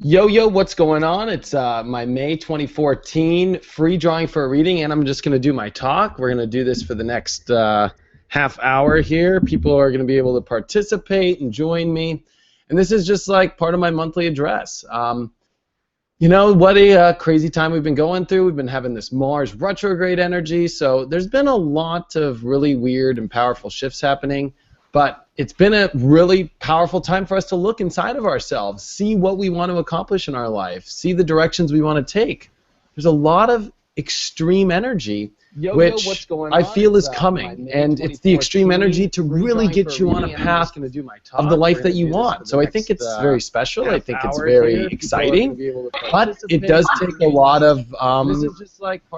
Yo, what's going on? It's my May 2014 free drawing for a reading, and I'm just going to do my talk. We're going to do this for the next half hour here. People are going to be able to participate and join me. And this is just like part of my monthly address. You know, what a crazy time we've been going through. We've been having this Mars retrograde energy, so there's been a lot of really weird and powerful shifts happening. But it's been a really powerful time for us to look inside of ourselves, see what we want to accomplish in our life, see the directions we want to take. There's a lot of extreme energy, which what's going I on? feel is It's, coming, and it's the extreme energy to really get you on a path of the life that you want. So I think it's very special. I think it's very exciting, but it does take a lot of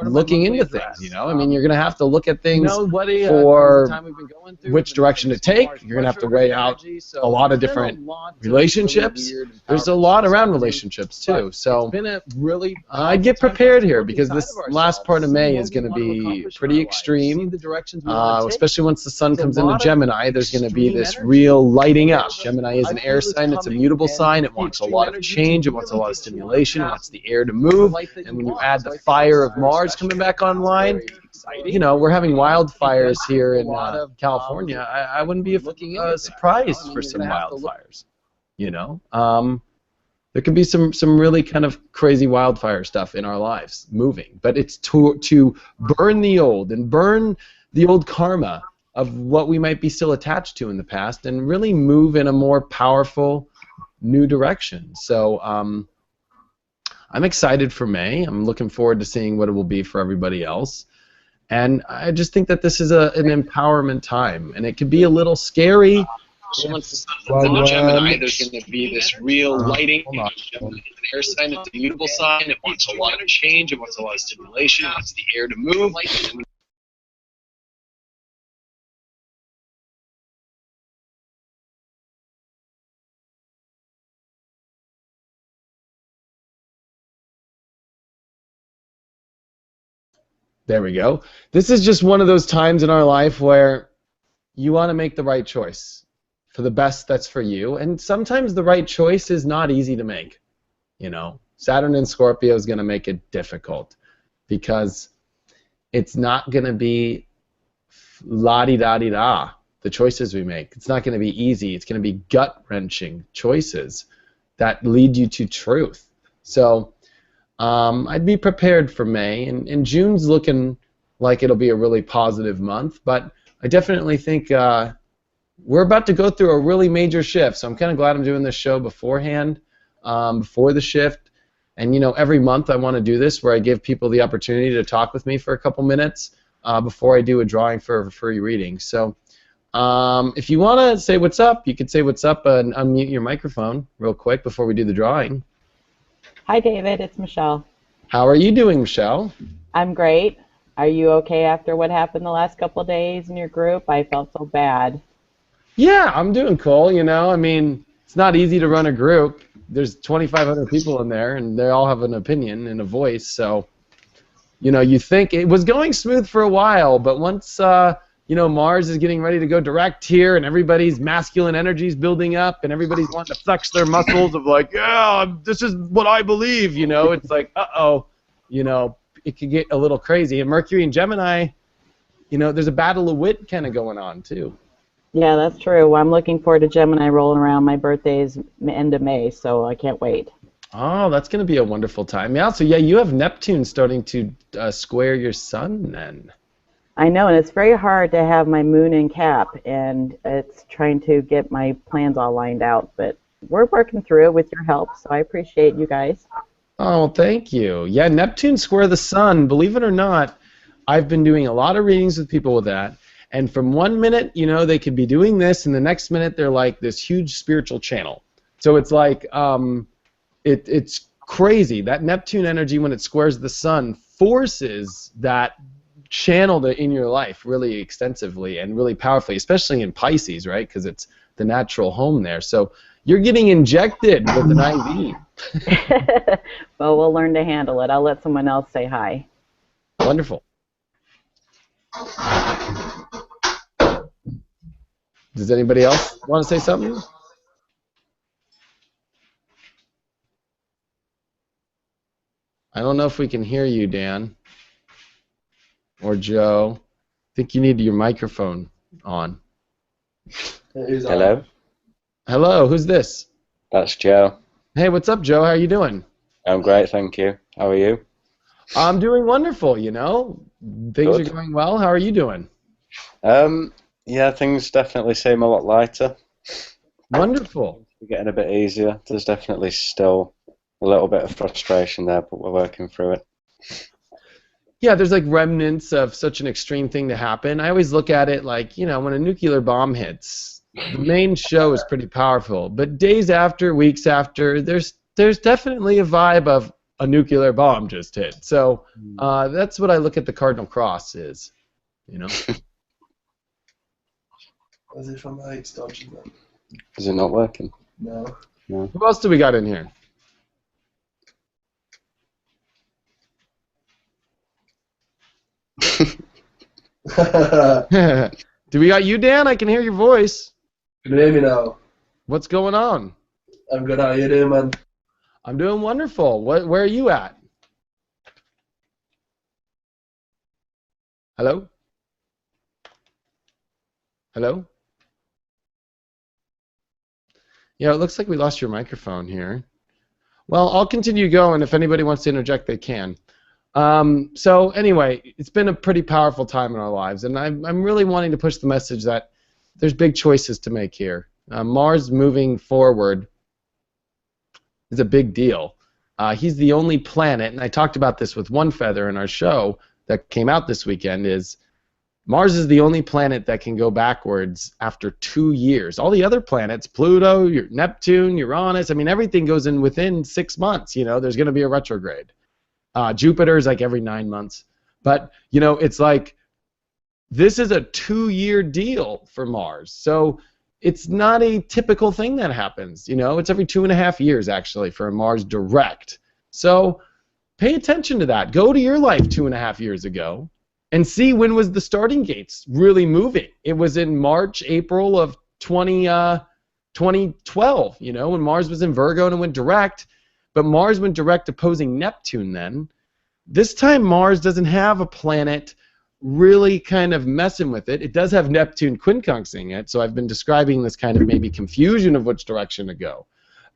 looking into things. You know, I mean, you're going to have to look at things for which direction to take. You're going to have to weigh out a lot of different relationships. There's a lot around relationships too. So I get prepared here because this last part of May is going to be pretty extreme, especially once the sun comes into Gemini. There's going to be this real lighting up. Gemini is an air sign. It's a mutable sign. It wants a lot of change. It wants a lot of stimulation. It wants the air to move. And when you add the fire of Mars coming back online, you know, we're having wildfires here in California. I wouldn't be surprised for some wildfires, you know. There could be some really kind of crazy wildfire stuff in our lives moving, but it's to burn the old and burn the old karma of what we might be still attached to in the past and really move in a more powerful new direction. So I'm excited for May. I'm looking forward to seeing what it will be for everybody else. And I just think that this is an empowerment time, and it could be a little scary. Once the sun comes into Gemini, there's going to be this real lighting. It's an air sign. It's a mutable sign. It wants a lot of change. It wants a lot of stimulation. It wants the air to move. There we go. This is just one of those times in our life where you want to make the right choice for the best that's for you, and sometimes the right choice is not easy to make. You know, Saturn in Scorpio is going to make it difficult because it's not going to be la-di-da-di-da, the choices we make. It's not going to be easy. It's going to be gut-wrenching choices that lead you to truth. So I'd be prepared for May, and June's looking like it'll be a really positive month, but I definitely think we're about to go through a really major shift, so I'm kind of glad I'm doing this show beforehand, before the shift. And, you know, every month I want to do this where I give people the opportunity to talk with me for a couple minutes before I do a drawing for a free reading. So if you want to say what's up, you could say what's up and unmute your microphone real quick before we do the drawing. Hi, David. It's Michelle. How are you doing, Michelle? I'm great. Are you okay after what happened the last couple of days in your group? I felt so bad. Yeah, I'm doing cool, you know. I mean, it's not easy to run a group. There's 2,500 people in there, and they all have an opinion and a voice. So, you know, you think it was going smooth for a while, but once, you know, Mars is getting ready to go direct here, and everybody's masculine energy is building up, and everybody's wanting to flex their muscles of like, yeah, this is what I believe, you know. It's like, uh-oh, you know, it could get a little crazy. And Mercury and Gemini, you know, there's a battle of wit kind of going on, too. Yeah, that's true. I'm looking forward to Gemini rolling around. My birthday is end of May, so I can't wait. Oh, that's going to be a wonderful time. Yeah, so yeah, you have Neptune starting to square your sun then. I know, and it's very hard to have my moon in Cap, and it's trying to get my plans all lined out, but we're working through it with your help, so I appreciate you guys. Oh, thank you. Yeah, Neptune square the sun, believe it or not, I've been doing a lot of readings with people with that. And from one minute, you know, they could be doing this, and the next minute they're like this huge spiritual channel. So it's like, it's crazy. That Neptune energy, when it squares the sun, forces that channel in your life really extensively and really powerfully, especially in Pisces, right? Because it's the natural home there. So you're getting injected with an IV. Well, we'll learn to handle it. I'll let someone else say hi. Wonderful. Does anybody else want to say something? I don't know if we can hear you, Dan or Joe. I think you need your microphone on. Hello? Hello, who's this? That's Joe. Hey, what's up, Joe? How are you doing? I'm great, thank you. How are you? I'm doing wonderful, you know. Things Good. are going well. How are you doing? Yeah, things definitely seem a lot lighter. Wonderful. We're getting a bit easier. There's definitely still a little bit of frustration there, but we're working through it. Yeah, there's like remnants of such an extreme thing to happen. I always look at it like, you know, when a nuclear bomb hits, the main show is pretty powerful, but days after, weeks after, there's definitely a vibe of a nuclear bomb just hit. So that's what I look at the cardinal cross is, you know. Is it not working? No. No. Who else do we got in here? Do we got you, Dan? I can hear your voice. Can you hear me now? What's going on? I'm good. How are you doing, man? I'm doing wonderful. Where are you at? Hello? Hello? Yeah, it looks like we lost your microphone here. Well, I'll continue going. If anybody wants to interject, they can. So anyway, it's been a pretty powerful time in our lives, and I'm really wanting to push the message that there's big choices to make here. Mars moving forward is a big deal. He's the only planet, and I talked about this with One Feather in our show that came out this weekend, is Mars is the only planet that can go backwards after 2 years. All the other planets, Pluto, Neptune, Uranus, I mean, everything goes in within 6 months. You know, there's going to be a retrograde. Jupiter is like every 9 months. But, you know, it's like this is a 2-year deal for Mars. So it's not a typical thing that happens. You know, it's every 2.5 years, actually, for a Mars direct. So pay attention to that. Go to your life 2.5 years ago and see when was the starting gates really moving. It was in March, April of 2012, you know, when Mars was in Virgo and it went direct. But Mars went direct opposing Neptune then. This time Mars doesn't have a planet really kind of messing with it. It does have Neptune quincunxing it, so I've been describing this kind of maybe confusion of which direction to go.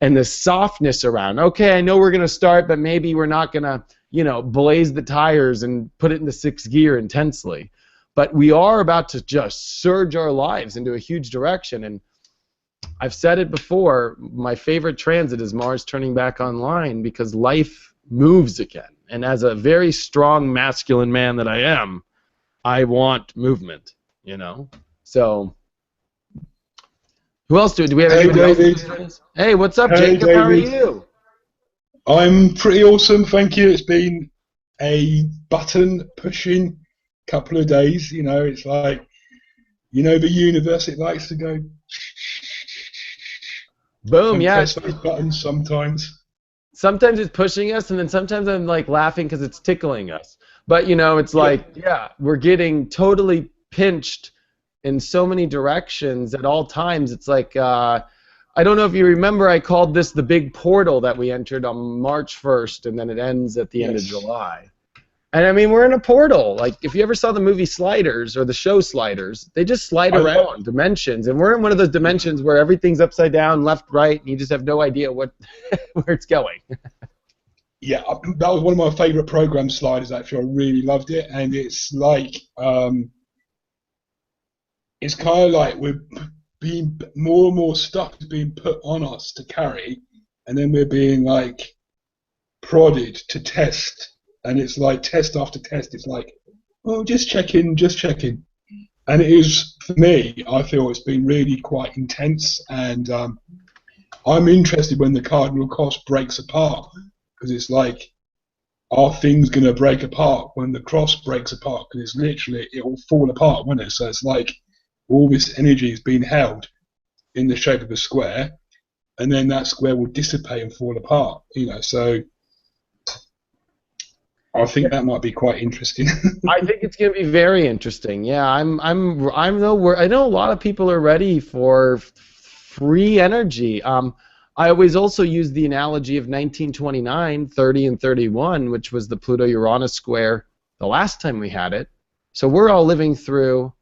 And the softness around, okay, I know we're going to start, but maybe we're not going to, you know, blaze the tires and put it into 6th gear intensely. But we are about to just surge our lives into a huge direction. And I've said it before, my favorite transit is Mars turning back online because life moves again. And as a very strong masculine man that I am, I want movement, you know? So, who else do we have? Hey, David. Hey, what's up, Hey, Jacob? How are David. you? I'm pretty awesome, thank you. It's been a button-pushing couple of days. You know, it's like, you know, the universe, it likes to go... Boom, yeah. Press those buttons sometimes. Sometimes it's pushing us, and then sometimes I'm like laughing because it's tickling us. But you know, it's like, yeah, we're getting totally pinched in so many directions at all times. It's like, I don't know if you remember, I called this the big portal that we entered on March 1st, and then it ends at the end of July. And I mean, we're in a portal. Like, if you ever saw the movie Sliders or the show Sliders, they just slide around dimensions, and we're in one of those dimensions where everything's upside down, left, right, and you just have no idea what where it's going. Yeah, that was one of my favourite program sliders. Actually, I really loved it, and it's like it's kind of like we're being more and more stuff is being put on us to carry, and then we're being like prodded to test. And it's like test after test. It's like, oh, just checking, just checking. And it is, for me, I feel it's been really quite intense. And I'm interested when the cardinal cross breaks apart, because it's like, are things going to break apart when the cross breaks apart? Because it's literally, it will fall apart, won't it? So it's like all this energy is being held in the shape of a square, and then that square will dissipate and fall apart. You know, so I think that might be quite interesting. I think it's going to be very interesting. Yeah, I know a lot of people are ready for free energy. I always also use the analogy of 1929, 30, and 31, which was the Pluto-Uranus square the last time we had it. So we're all living through,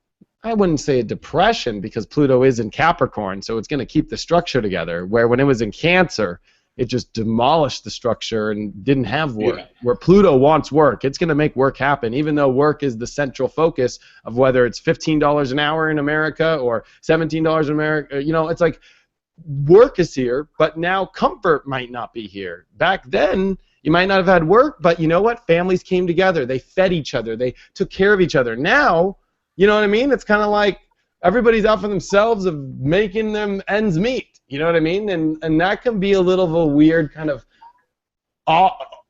I wouldn't say a depression because Pluto is in Capricorn, so it's going to keep the structure together, where when it was in Cancer, it just demolished the structure and didn't have work. Yeah. Where Pluto wants work, it's going to make work happen, even though work is the central focus of whether it's $15 an hour in America or $17 in America. You know, it's like work is here, but now comfort might not be here. Back then, you might not have had work, but you know what? Families came together. They fed each other. They took care of each other. Now, you know what I mean? It's kind of like everybody's out for themselves of making them ends meet. You know what I mean? And that can be a little of a weird kind of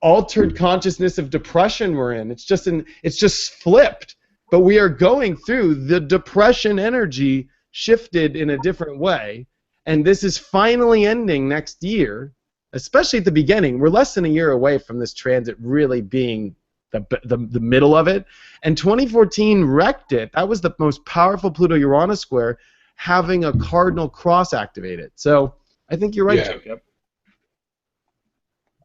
altered consciousness of depression we're in. It's just flipped. But we are going through the depression energy shifted in a different way. And this is finally ending next year, especially at the beginning. We're less than a year away from this transit really being the middle of it. And 2014 wrecked it. That was the most powerful Pluto-Uranus square, having a cardinal cross activated. So I think you're right, Jacob.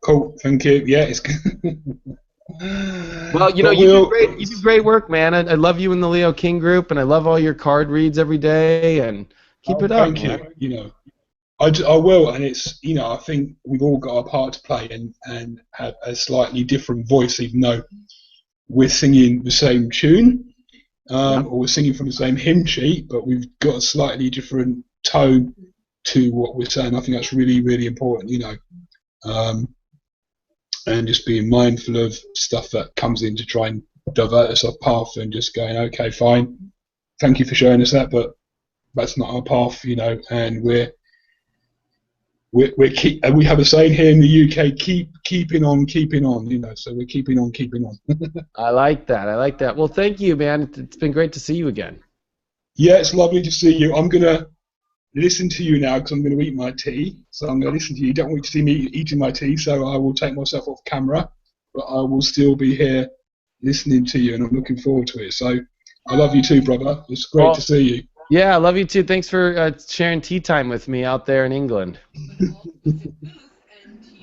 Cool, thank you. Yeah, it's good. Well, you know, you do great work, man. I love you in the Leo King group, and I love all your card reads every day, and keep it up. Thank you. You know, I will, and it's, you know, I think we've all got a part to play and have a slightly different voice, even though we're singing the same tune. Or we're singing from the same hymn sheet, but we've got a slightly different tone to what we're saying. I think that's really, really important, you know. And just being mindful of stuff that comes in to try and divert us off path, and just going, okay, fine, thank you for showing us that, but that's not our path, you know. And we have a saying here in the UK: keeping on, you know. So we're keeping on. I like that. Well, thank you, man. It's been great to see you again. Yeah, it's lovely to see you. I'm gonna listen to you now because I'm gonna eat my tea. So I'm gonna listen to you. You don't want me to see me eating my tea, so I will take myself off camera, but I will still be here listening to you, and I'm looking forward to it. So I love you too, brother. It's great to see you. Yeah, I love you too. Thanks for sharing tea time with me out there in England.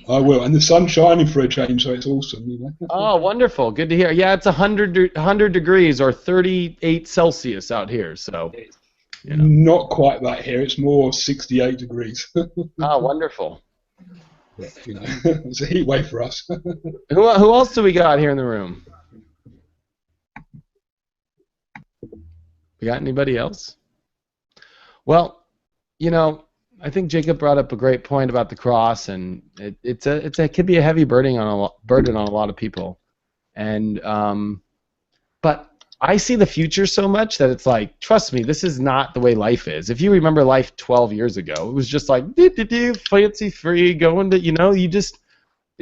I will, and the sun's shining for a change, so it's awesome. You know? Oh, wonderful! Good to hear. Yeah, it's 100 degrees or 38 Celsius out here, so. You know. Not quite that here. It's more 68 degrees. Oh, wonderful. Yeah, you know, it's a heat wave for us. Who else do we got here in the room? We got anybody else? Well, you know, I think Jacob brought up a great point about the cross, and it could be a heavy burden on a lot of people, and but I see the future so much that it's like, trust me, this is not the way life is. If you remember life 12 years ago, it was just like fancy free, going to, you know, it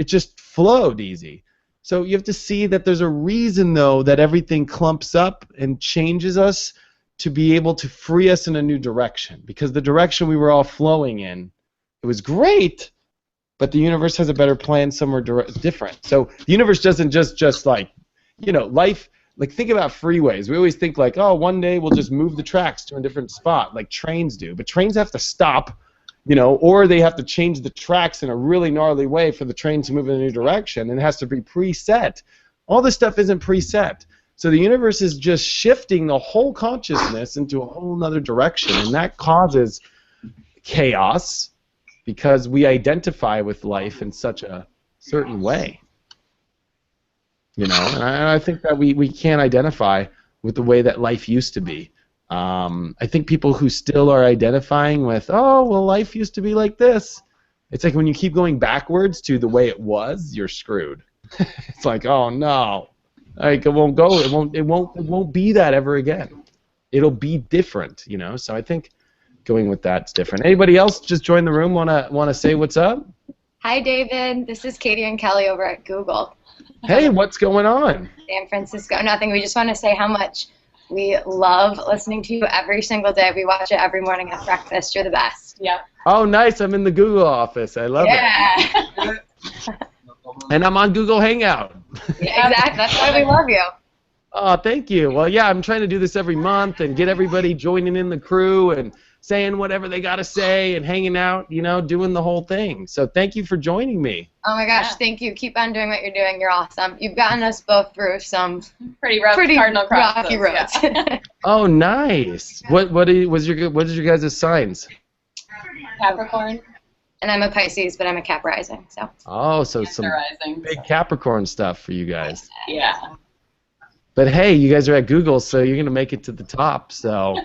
just flowed easy. So you have to see that there's a reason though that everything clumps up and changes us to be able to free us in a new direction, because the direction we were all flowing in, it was great, but the universe has a better plan somewhere different. So the universe doesn't just like, you know, life, like think about freeways. We always think like, oh, one day we'll just move the tracks to a different spot like trains do, but trains have to stop, you know, or they have to change the tracks in a really gnarly way for the train to move in a new direction, and it has to be preset. All this stuff isn't preset. So the universe is just shifting the whole consciousness into a whole other direction, and that causes chaos because we identify with life in such a certain way. You know, and I think that we can't identify with the way that life used to be. I think people who still are identifying with, oh, well, life used to be like this. It's like when you keep going backwards to the way it was, you're screwed. It's like, oh no. Like it won't go. It won't be that ever again. It'll be different, you know. So I think going with that's different. Anybody else just join the room? Wanna say what's up? Hi, David. This is Katie and Kelly over at Google. Hey, what's going on? San Francisco. Nothing. We just want to say how much we love listening to you every single day. We watch it every morning at breakfast. You're the best. Yep. Oh, nice. I'm in the Google office. I love it. And I'm on Google Hangout. Yeah, exactly. That's why we love you. Oh, thank you. Well, yeah, I'm trying to do this every month and get everybody joining in the crew and saying whatever they got to say and hanging out, you know, doing the whole thing. So thank you for joining me. Oh my gosh, thank you. Keep on doing what you're doing. You're awesome. You've gotten us both through some pretty rough cardinal rocky roads. Yeah. Oh, nice. What is your guys' signs? Capricorn. And I'm a Pisces, but I'm a Cap rising. So. Oh, so some big Capricorn stuff for you guys. Yeah. But hey, you guys are at Google, so you're gonna make it to the top. So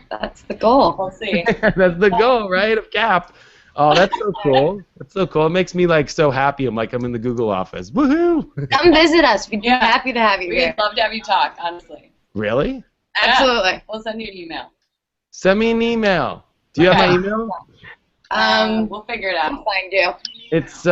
that's the goal. We'll see. That's the goal, right? Of Cap. Oh, that's so cool. That's so cool. It makes me like so happy. I'm like I'm in the Google office. Woohoo! Come visit us. We'd be happy to have you here. We'd love to have you talk, honestly. Really? Absolutely. Yeah. We'll send you an email. Send me an email. Do you have my email? We'll figure it out. I'll find you. It's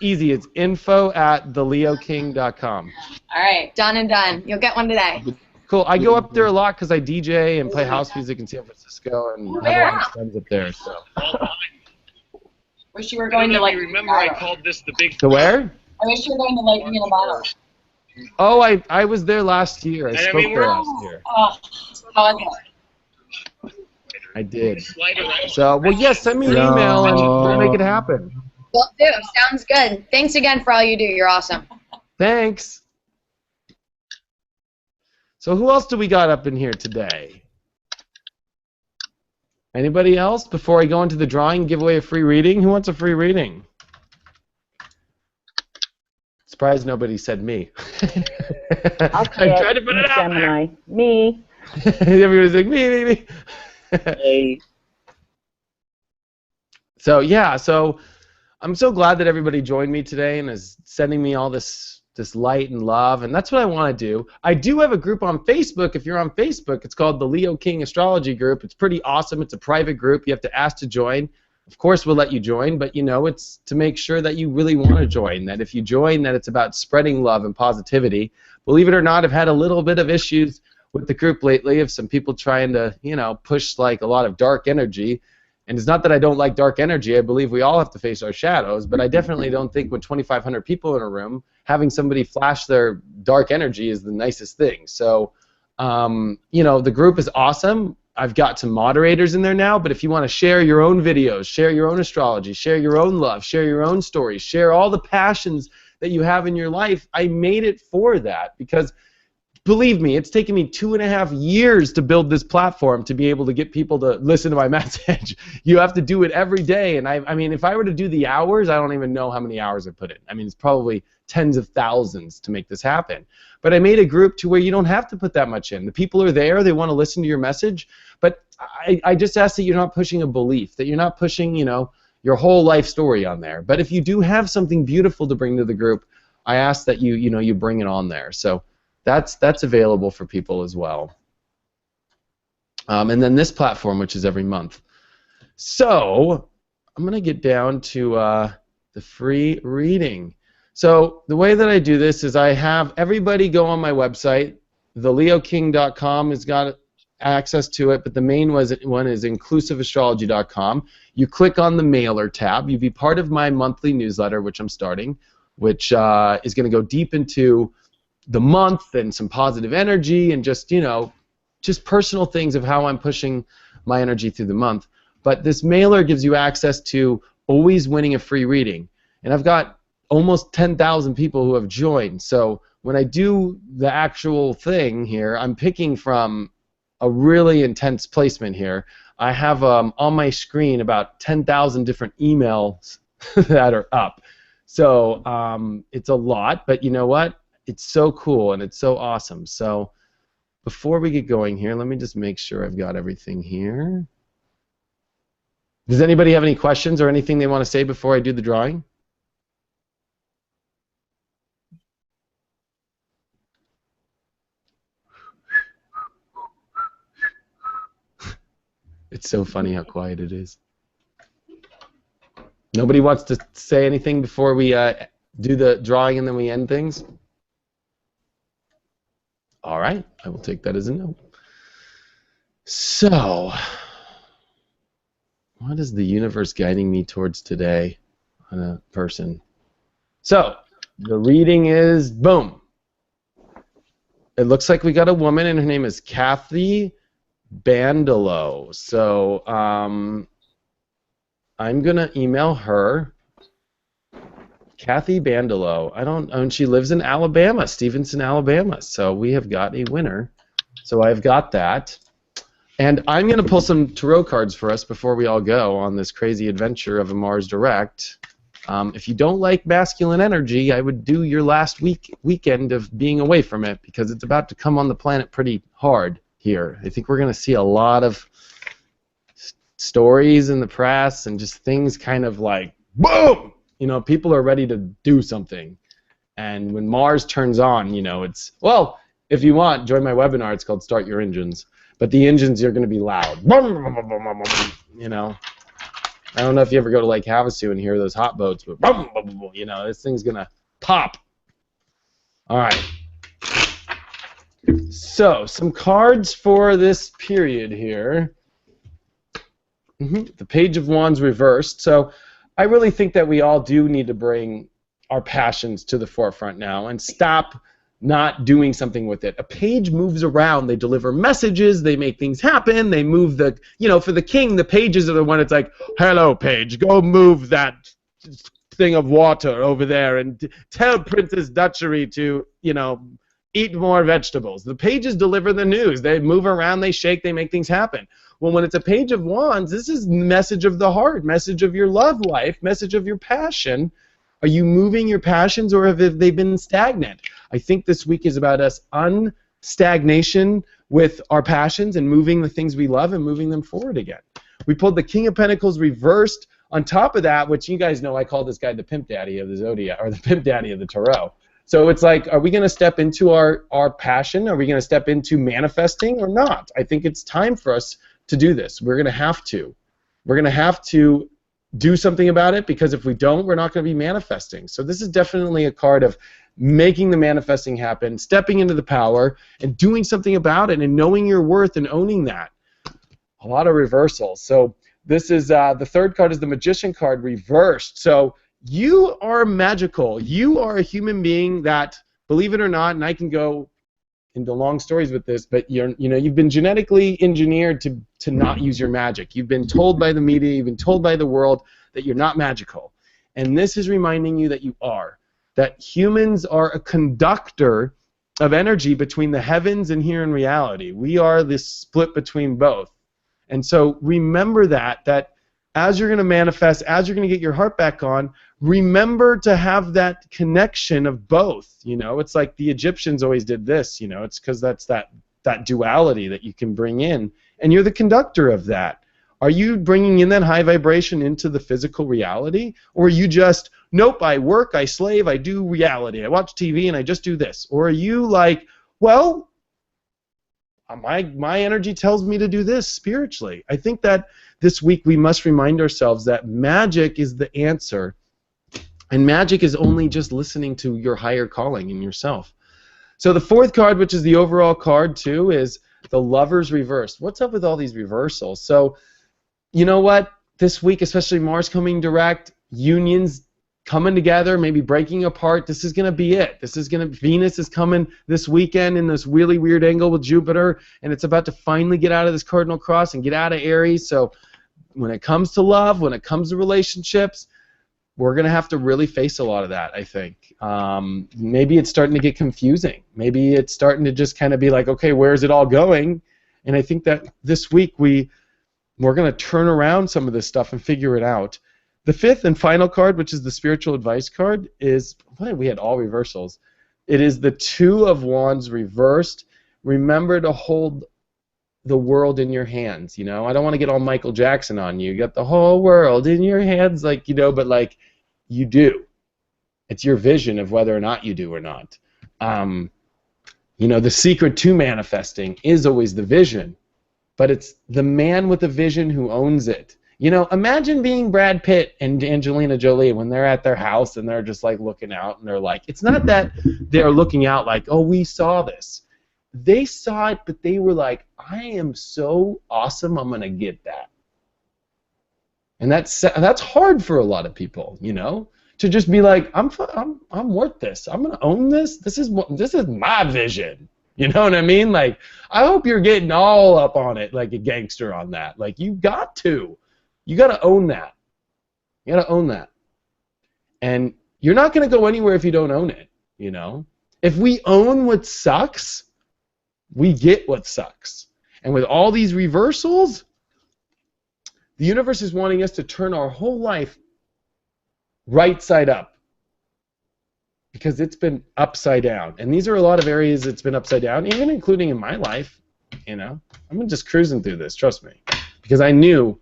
easy. It's info@theleoking.com. All right. Done and done. You'll get one today. Cool. I go up there a lot because I DJ and play house music in San Francisco and have a lot of friends up there. So. Wish you were going to like. Remember, I called this the big. To where? I wish you were going to like Milano. Oh, I was there last year. I spoke there last year. Oh, how was it? I did. So, well, yes, send me an email and we'll make it happen. Will do. Sounds good. Thanks again for all you do. You're awesome. Thanks. So who else do we got up in here today? Anybody else? Before I go into the drawing, give away a free reading. Who wants a free reading? Surprised nobody said me. I'll say I tried to put it out Gemini. Me. Everybody's like, me. Hey. So yeah, so I'm so glad that everybody joined me today and is sending me all this light and love, and that's what I want to do. I do have a group on Facebook. If you're on Facebook, it's called the Leo King Astrology Group. It's pretty awesome. It's a private group. You have to ask to join. Of course, we'll let you join, but you know, it's to make sure that you really want to join. That if you join, that it's about spreading love and positivity. Believe it or not, I've had a little bit of issues with the group lately of some people trying to, you know, push like a lot of dark energy. And it's not that I don't like dark energy. I believe we all have to face our shadows, but I definitely don't think with 2,500 people in a room, having somebody flash their dark energy is the nicest thing. So, you know, the group is awesome. I've got some moderators in there now, but if you want to share your own videos, share your own astrology, share your own love, share your own stories, share all the passions that you have in your life, I made it for that because believe me, it's taken me 2.5 years to build this platform to be able to get people to listen to my message. You have to do it every day, and I mean, if I were to do the hours, I don't even know how many hours I put in. I mean, it's probably tens of thousands to make this happen. But I made a group to where you don't have to put that much in. The people are there, they want to listen to your message, but I just ask that you're not pushing a belief, that you're not pushing, you know, your whole life story on there. But if you do have something beautiful to bring to the group, I ask that you bring it on there. So that's available for people as well. And then this platform, which is every month. So I'm going to get down to the free reading. So the way that I do this is I have everybody go on my website. TheLeoKing.com has got access to it, but the main one is InclusiveAstrology.com. You click on the mailer tab. You be part of my monthly newsletter, which I'm starting, which is going to go deep into the month and some positive energy and just, you know, just personal things of how I'm pushing my energy through the month. But this mailer gives you access to always winning a free reading. And I've got almost 10,000 people who have joined. So when I do the actual thing here, I'm picking from a really intense placement here. I have on my screen about 10,000 different emails that are up. So it's a lot, but you know what? It's so cool and it's so awesome. So before we get going here, let me just make sure I've got everything here. Does anybody have any questions or anything they want to say before I do the drawing? It's so funny how quiet it is. Nobody wants to say anything before we do the drawing and then we end things? All right, I will take that as a no. So, what is the universe guiding me towards today on a person? So, the reading is, boom. It looks like we got a woman, and her name is Kathy Bandolo. So I'm gonna email her. Kathy Bandolo. And she lives in Alabama, Stevenson, Alabama. So we have got a winner. So I've got that. And I'm going to pull some tarot cards for us before we all go on this crazy adventure of a Mars Direct. If you don't like masculine energy, I would do your last weekend of being away from it, because it's about to come on the planet pretty hard here. I think we're going to see a lot of stories in the press and just things kind of like, boom! You know, people are ready to do something. And when Mars turns on, you know, it's, well, if you want, join my webinar. It's called Start Your Engines. But the engines are going to be loud. You know, I don't know if you ever go to Lake Havasu and hear those hot boats, but you know, this thing's going to pop. All right. So, some cards for this period here. The Page of Wands reversed. So, I really think that we all do need to bring our passions to the forefront now and stop not doing something with it. A page moves around. They deliver messages. They make things happen. They move the, you know, for the king, the pages are the one that's like, hello, page, go move that thing of water over there and tell Princess Dutchery to, you know, eat more vegetables. The pages deliver the news. They move around, they shake, they make things happen. Well, when it's a Page of Wands, this is message of the heart, message of your love life, message of your passion. Are you moving your passions, or have they been stagnant? I think this week is about us unstagnation with our passions and moving the things we love and moving them forward again. We pulled the King of Pentacles reversed. On top of that, which you guys know, I call this guy the Pimp Daddy of the Zodiac, or the Pimp Daddy of the Tarot. So it's like, are we going to step into our passion? Are we going to step into manifesting or not? I think it's time for us to do this. We're going to have to. We're going to have to do something about it, because if we don't, we're not going to be manifesting. So this is definitely a card of making the manifesting happen, stepping into the power, and doing something about it, and knowing your worth and owning that. A lot of reversals. So this is the third card is the Magician card reversed. So you are magical. You are a human being that, believe it or not, and I can go into long stories with this, but you've been genetically engineered to not use your magic. You've been told by the media, you've been told by the world that you're not magical. And this is reminding you that you are. That humans are a conductor of energy between the heavens and here in reality. We are this split between both. And so remember that as you're going to manifest, as you're going to get your heart back on, remember to have that connection of both. You know, it's like the Egyptians always did this. You know, it's because that's that duality that you can bring in, and you're the conductor of that. Are you bringing in that high vibration into the physical reality, or are you just, nope, I work, I slave, I do reality, I watch TV, and I just do this? Or are you like, well, my energy tells me to do this spiritually? I think that this week we must remind ourselves that magic is the answer, and magic is only just listening to your higher calling in yourself. So the fourth card, which is the overall card too, is the Lovers reversed. What's up with all these reversals? So you know what? This week, especially Mars coming direct, unions coming together, maybe breaking apart. This is going to be it. Venus is coming this weekend in this really weird angle with Jupiter, and it's about to finally get out of this cardinal cross and get out of Aries. So when it comes to love, when it comes to relationships, we're going to have to really face a lot of that, I think. Maybe it's starting to get confusing. Maybe it's starting to just kind of be like, okay, where's it all going? And I think that this week we're going to turn around some of this stuff and figure it out. The fifth and final card, which is the Spiritual Advice card, is, boy, we had all reversals. It is the Two of Wands reversed. Remember to hold the world in your hands, you know? I don't want to get all Michael Jackson on you. You got the whole world in your hands, like, you know, but like, you do. It's your vision of whether or not you do or not. You know, the secret to manifesting is always the vision, but it's the man with the vision who owns it. You know, imagine being Brad Pitt and Angelina Jolie when they're at their house and they're just like looking out and they're like, it's not that they're looking out like, oh, we saw this. They saw it, but they were like, I am so awesome, I'm going to get that. And that's hard for a lot of people, you know, to just be like, I'm worth this. I'm going to own this. This is my vision. You know what I mean? Like, I hope you're getting all up on it like a gangster on that. Like, you got to. You got to own that. You got to own that. And you're not going to go anywhere if you don't own it, you know? If we own what sucks, we get what sucks. And with all these reversals, the universe is wanting us to turn our whole life right side up because it's been upside down. And these are a lot of areas it's been upside down, even including in my life, you know? I'm just cruising through this, trust me. Because I knew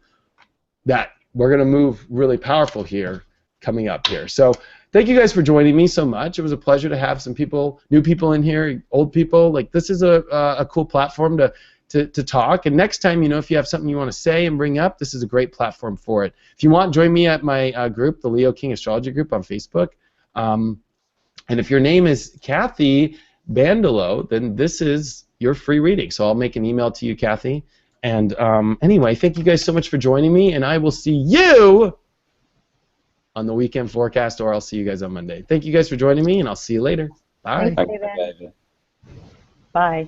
that we're going to move really powerful here coming up here. So thank you guys for joining me so much. It was a pleasure to have some people, new people in here, old people. Like, this is a cool platform to talk. And next time, you know, if you have something you want to say and bring up, this is a great platform for it. If you want, join me at my group, the Leo King Astrology Group on Facebook. And if your name is Kathy Bandolo, then this is your free reading. So I'll make an email to you, Kathy. And anyway, thank you guys so much for joining me, and I will see you on the weekend forecast, or I'll see you guys on Monday. Thank you guys for joining me, and I'll see you later. Bye. Thanks, David. Bye.